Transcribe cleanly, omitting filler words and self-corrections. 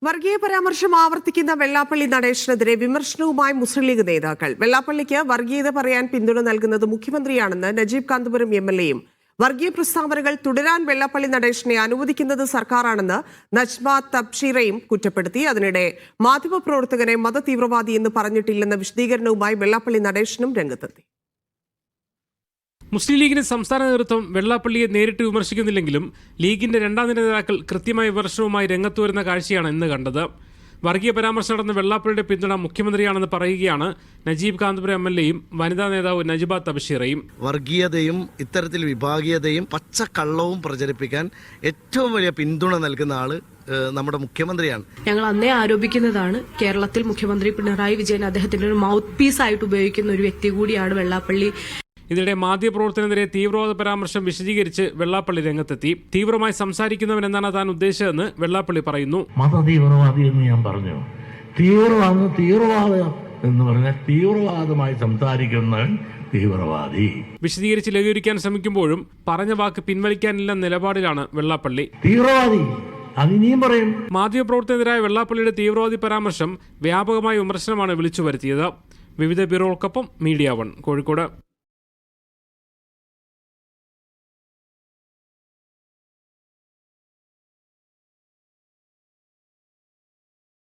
വർഗീയ പരാമർശം ആവർത്തിക്കുന്ന വെള്ളാപ്പള്ളി നടേശനെതിരെ വിമർശനവുമായി മുസ്ലിം ലീഗ് നേതാക്കൾ. വെള്ളാപ്പള്ളിക്ക് വർഗീയത പറയാൻ പിന്തുണ നൽകുന്നത് മുഖ്യമന്ത്രിയാണെന്ന് നജീബ് കാന്തപുരം എംഎൽഎയും വർഗീയ പ്രസ്താവനകൾ തുടരാൻ വെള്ളാപ്പള്ളി നടേശനെ അനുവദിക്കുന്നത് സർക്കാരാണെന്ന് നജ്മ തബ്ഷീറയും കുറ്റപ്പെടുത്തി. അതിനിടെ മാധ്യമപ്രവർത്തകനെ മതതീവ്രവാദി എന്ന് പറഞ്ഞിട്ടില്ലെന്ന വിശദീകരണവുമായി വെള്ളാപ്പള്ളി നടേശനും രംഗത്തെത്തി. മുസ്ലിം ലീഗിന്റെ സംസ്ഥാന നേതൃത്വം വെള്ളാപ്പള്ളിയെ നേരിട്ട് വിമർശിക്കുന്നില്ലെങ്കിലും ലീഗിന്റെ രണ്ടാം നിര നേതാക്കൾ കൃത്യമായ വിമർശനവുമായി രംഗത്ത് വരുന്ന കാഴ്ചയാണ് ഇന്ന് കണ്ടത്. വർഗീയ പരാമർശം നടന്ന വെള്ളാപ്പള്ളിയുടെ പിന്തുണ മുഖ്യമന്ത്രിയാണെന്ന് പറയുകയാണ് നജീബ് കാന്തപുരം എംഎൽഎയും വനിതാ നേതാവ് നജ്മ തബ്ഷീറയും. വർഗീയതയും ഇത്തരത്തിൽ വിഭാഗീയതയും പച്ചക്കള്ളവും പ്രചരിപ്പിക്കാൻ ഏറ്റവും വലിയ പിന്തുണ നൽകുന്ന ആള് നമ്മുടെ മുഖ്യമന്ത്രിയാണ്. ഞങ്ങൾ അന്നേ ആരോപിക്കുന്നതാണ്, കേരളത്തിൽ മുഖ്യമന്ത്രി പിണറായി വിജയൻ അദ്ദേഹത്തിന്റെ ഒരു മൗത്ത് പീസ് ആയിട്ട് ഉപയോഗിക്കുന്ന ഒരു വ്യക്തി കൂടിയാണ് വെള്ളാപ്പള്ളി. ഇതിനിടെ മാധ്യമപ്രവർത്തനെതിരെ തീവ്രവാദ പരാമർശം വിശദീകരിച്ച് വെള്ളാപ്പള്ളി രംഗത്തെത്തി. തീവ്രമായി സംസാരിക്കുന്നവൻ എന്നാണ് താൻ ഉദ്ദേശിച്ചതെന്ന് വെള്ളാപ്പള്ളി പറയുന്നു. മതതീവ്രവാദി എന്ന് ഞാൻ പറഞ്ഞു. തീവ്രവാദം എന്ന് പറഞ്ഞാൽ തീവ്രവാദമായി സംസാരിക്കുന്നവൻ തീവ്രവാദി. വിശദീകരിച്ച് ലഘൂകരിക്കാൻ ശ്രമിക്കുമ്പോഴും പറഞ്ഞ വാക്ക് പിൻവലിക്കാനില്ലെന്ന നിലപാടിലാണ് വെള്ളാപ്പള്ളി. തീവ്രവാദി അതിനെയും പറയും. മാധ്യമപ്രവർത്തനെതിരായ വെള്ളാപ്പള്ളിയുടെ തീവ്രവാദി പരാമർശം വ്യാപകമായ വിമർശനമാണ് വിളിച്ചു വരുത്തിയത്. വിവിധ ബ്യൂറോകൾക്കൊപ്പം മീഡിയ 1 കോഴിക്കോട്.